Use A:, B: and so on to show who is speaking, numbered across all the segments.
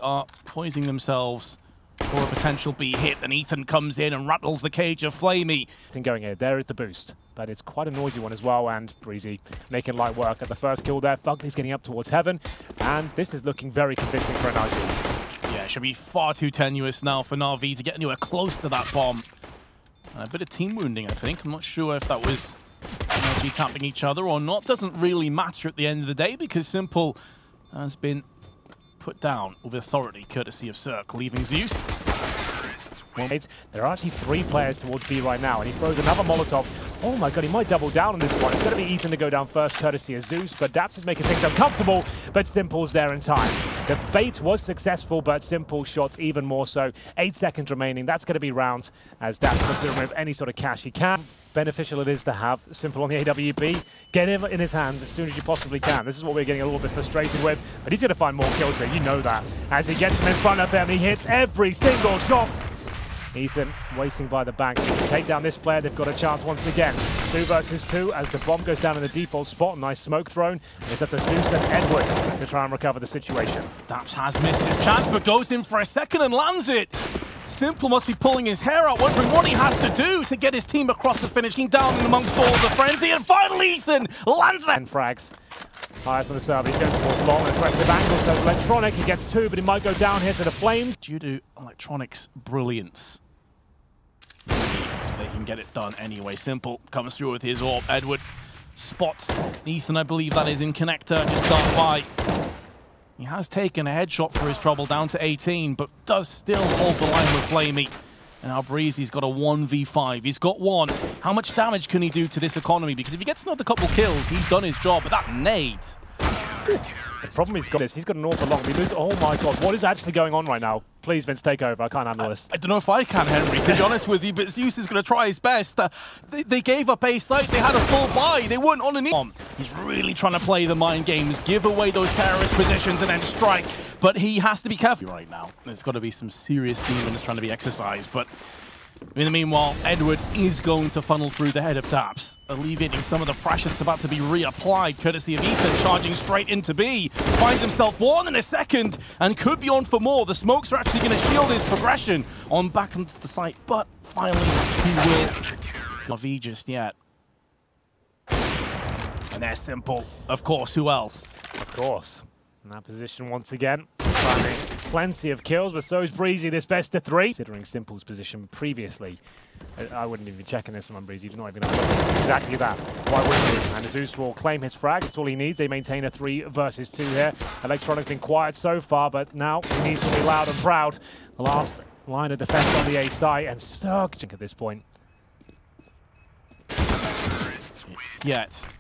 A: are poising themselves for a potential B hit, and Ethan comes in and rattles the cage of Flamey.
B: Going here, there is the boost, but it's quite a noisy one as well, and Breezy making light work at the first kill there. Fugly's getting up towards heaven, and this is looking very convincing for NRG.
A: Yeah, it should be far too tenuous now for Navi to get anywhere close to that bomb. And a bit of team wounding, I think. I'm not sure if that was NRG tapping each other or not. Doesn't really matter at the end of the day, because Simple has been put down with authority, courtesy of Cirque, leaving Zeus.
B: There are actually 3 players towards B right now, and he throws another Molotov. Oh my god, he might double down on this one. It's going to be Ethan to go down first, courtesy of Zeus, but Daps is making things uncomfortable, but Simple's there in time. The bait was successful, but Simple's shots even more so. 8 seconds remaining. That's going to be round, as Daps looks to remove any sort of cash he can. Beneficial it is to have Simple on the AWP. Get him in his hands as soon as you possibly can. This is what we're getting a little bit frustrated with, but he's going to find more kills here. You know that. As he gets him in front of him, he hits every single shot. Ethan waiting by the bank to take down this player. They've got a chance once again. 2 versus 2 as the bomb goes down in the default spot. Nice smoke thrown. And it's up to Zeus and Edward to try and recover the situation.
A: Daps has missed his chance, but goes in for a second and lands it. Simple must be pulling his hair out, wondering what he has to do to get his team across the finishing down amongst all the frenzy. And finally, Ethan lands that.
B: And frags. Highest on the server. He's going towards long and aggressive angle. So Electronic, he gets 2, but he might go down here to the flames.
A: Due to Electronic's brilliance, they can get it done anyway. Simple comes through with his AWP. Edward spots Ethan, I believe that is in connector, just done by. He has taken a headshot for his trouble down to 18, but does still hold the line with Flamey. And now Breezy's got a 1v5. He's got 1. How much damage can he do to this economy? Because if he gets another couple kills, he's done his job. But that nade.
B: The problem he's got is he's got an awful long. He loses. Oh my god, what is actually going on right now? Please, Vince, take over. I can't handle this.
A: I don't know if I can, Henry, to be honest with you, but Zeus is going to try his best. They gave up A site. They had a full buy. They weren't on an E. He's really trying to play the mind games, give away those terrorist positions, and then strike. But he has to be careful right now. There's got to be some serious demons trying to be exercised. But in the meanwhile, Edward is going to funnel through the head of Daps, alleviating some of the pressure that's about to be reapplied, courtesy of Ethan, charging straight into B. Finds himself 1 in a second, and could be on for more. The smokes are actually going to shield his progression on back into the site, but finally he will. Navi just yet. And they're Simple. Of course, who else?
B: Of course. In that position once again. Finding plenty of kills, but so is Breezy, this best of 3. Considering Simple's position previously, I wouldn't even be checking this one on Breezy. He's not even exactly that. Why wouldn't he? And Zeus will claim his frag. That's all he needs. They maintain a 3 versus 2 here. Electronic's been quiet so far, but now he needs to be loud and proud. The last line of defense on the A side, and stuck at this point.
A: Yet.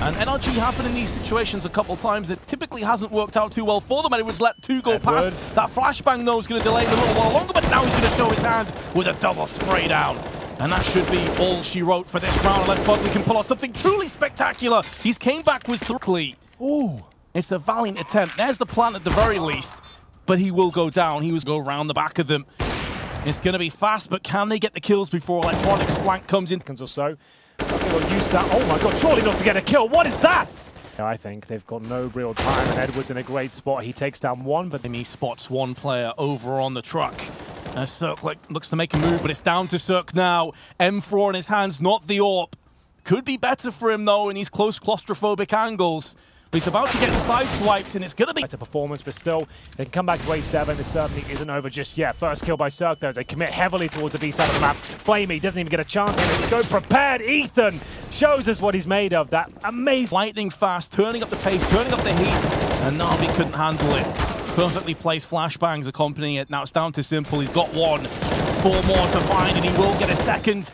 A: And NRG happened in these situations a couple times. It typically hasn't worked out too well for them, and it was let 2 go past. That flashbang, though, is going to delay them a little while longer, but now he's going to show his hand with a double spray down. And that should be all she wrote for this round, unless Buckley can pull off something truly spectacular. He's came back with 3. Ooh, it's a valiant attempt. There's the plan at the very least, but he will go down. He was go around the back of them. It's going to be fast, but can they get the kills before Electronic's flank comes in?
B: Or so. They'll use that. Oh my god, surely not to get a kill. What is that? I think they've got no real time, and Edward's in a great spot. He takes down 1, but
A: he spots 1 player over on the truck. And Cirque looks to make a move, but it's down to Cirque now. M4 in his hands, not the AWP. Could be better for him, though, in these close claustrophobic angles. But he's about to get sideswiped, and it's going to be...
B: It's a performance, but still, they can come back to A7. This certainly isn't over just yet. First kill by Cirque, though, as they commit heavily towards the B side of the map. Flamey doesn't even get a chance. Go prepared. Ethan shows us what he's made of. That amazing...
A: Lightning fast, turning up the pace, turning up the heat, and Navi couldn't handle it. Perfectly placed flashbangs accompanying it. Now it's down to Simple. He's got 1. 4 more to find, and he will get a second.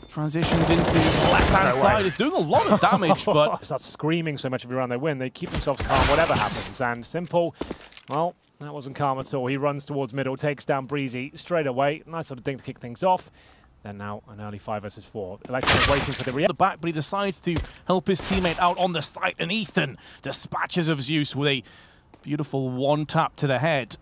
A: Transitions into the left-hand side. It's doing a lot of damage, but...
B: Start screaming so much every round they win. They keep themselves calm, whatever happens. And Simple, well, that wasn't calm at all. He runs towards middle, takes down Breezy straight away. Nice sort of thing to kick things off. Then now an early 5 versus 4. Electric waiting for the
A: back, but he decides to help his teammate out on the site. And Ethan dispatches of Zeus with a beautiful 1 tap to the head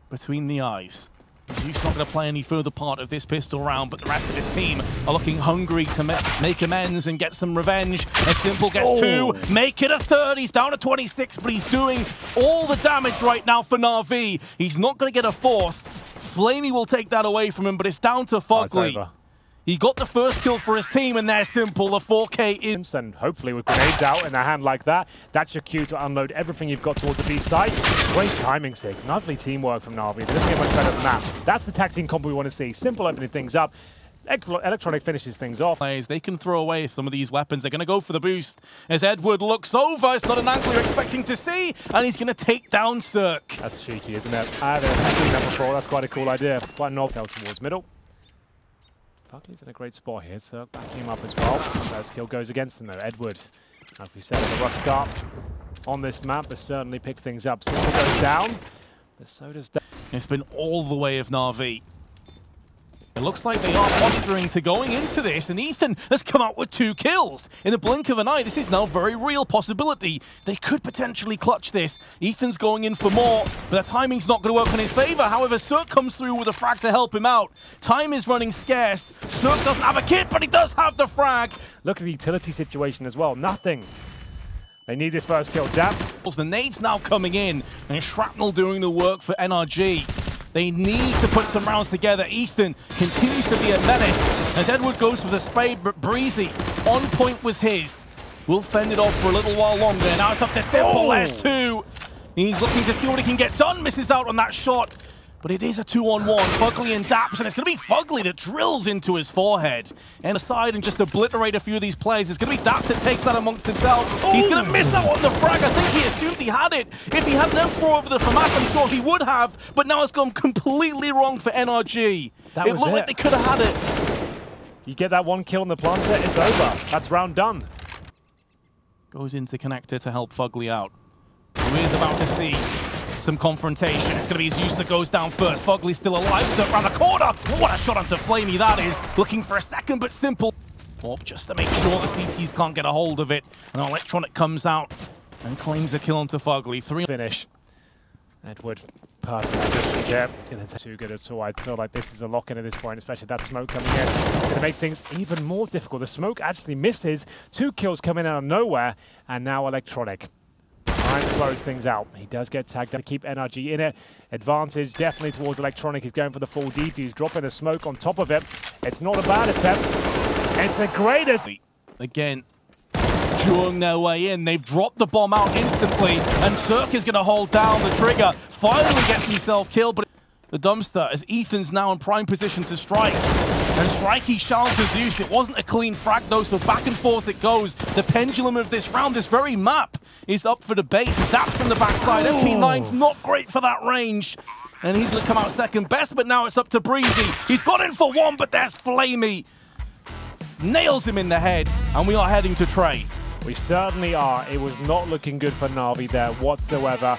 A: between the eyes. Zeus not going to play any further part of this pistol round, but the rest of this team are looking hungry to make amends and get some revenge. As Simple gets 2, make it a 3rd. He's down to 26, but he's doing all the damage right now for Navi. He's not going to get a 4th. Flamey will take that away from him, but it's down to Fugly. He got the first kill for his team, and there's Simple, the 4K in.
B: And hopefully with grenades out in their hand like that, that's your cue to unload everything you've got towards the B side. Great timing, Sig. Lovely teamwork from Navi. They doesn't get much better than that. That's the tag team combo we want to see. Simple opening things up. Electronic finishes things off.
A: They can throw away some of these weapons. They're going to go for the boost. As Edward looks over, it's not an angle you're expecting to see, and he's going to take down Cirque.
B: That's cheeky, isn't it? I've seen that before. That's quite a cool idea. Quite an off towards middle. Fugly's in a great spot here. Cirque backing him up as well. First kill goes against him though. Edward, like we said, a rough start on this map, but certainly picked things up. Simple goes down, but so does down.
A: It's been all the way of Navi. It looks like they are posturing to going into this, and Ethan has come out with 2 kills. In the blink of an eye, this is now a very real possibility. They could potentially clutch this. Ethan's going in for more, but the timing's not going to work in his favor. However, Cirque comes through with a frag to help him out. Time is running scarce. Cirque doesn't have a kit, but he does have the frag.
B: Look at the utility situation as well. Nothing. They need this first kill. Daps.
A: The nades now coming in, and Shrapnel doing the work for NRG. They need to put some rounds together. Ethan continues to be a menace as Edward goes for the spade, but Breezy on point with his. Will fend it off for a little while longer. Now it's up to Simple. There's 2. He's looking to see what he can get done. Misses out on that shot. But it is a 2-on-1, Fugly and Daps, and it's going to be Fugly that drills into his forehead. And aside and just obliterate a few of these players, it's going to be Daps that takes that amongst himself. He's going to miss out on the frag. I think he assumed he had it. If he had them 4 over the FAMAS, I'm sure he would have, but now it's gone completely wrong for NRG. It looked like they could have had it.
B: You get that 1 kill on the planter, it's over. That's round done.
A: Goes into connector to help Fugly out. Who is about to see some confrontation. It's going to be Zeus that goes down first. Fugly's still alive, stuck around the corner. What a shot onto Flamey that is. Looking for a second, but Simple. Just to make sure the CTs can't get a hold of it. And Electronic comes out and claims a kill onto Fugly. 3
B: finish. Edward, perfect position here. And it's too good at all. I feel like this is a lock-in at this point, especially that smoke coming in. It's going to make things even more difficult. The smoke actually misses. 2 kills coming out of nowhere. And now Electronic trying to close things out. He does get tagged up to keep NRG in it. Advantage definitely towards Electronic. He's going for the full defuse, dropping the smoke on top of it. It's not a bad attempt. It's the greatest.
A: Again, during their way in, they've dropped the bomb out instantly, and Cirque is going to hold down the trigger. Finally gets himself killed, but the dumpster as Ethan's now in prime position to strike. And Strikey challenges Zeus. It wasn't a clean frag though, so back and forth it goes. The pendulum of this round, this very map, is up for debate. That's from the backside. MP9's not great for that range. And he's going to come out second best, but now it's up to Breezy. He's got in for 1, but there's Flamey. Nails him in the head, and we are heading to trade.
B: We certainly are. It was not looking good for Navi there whatsoever.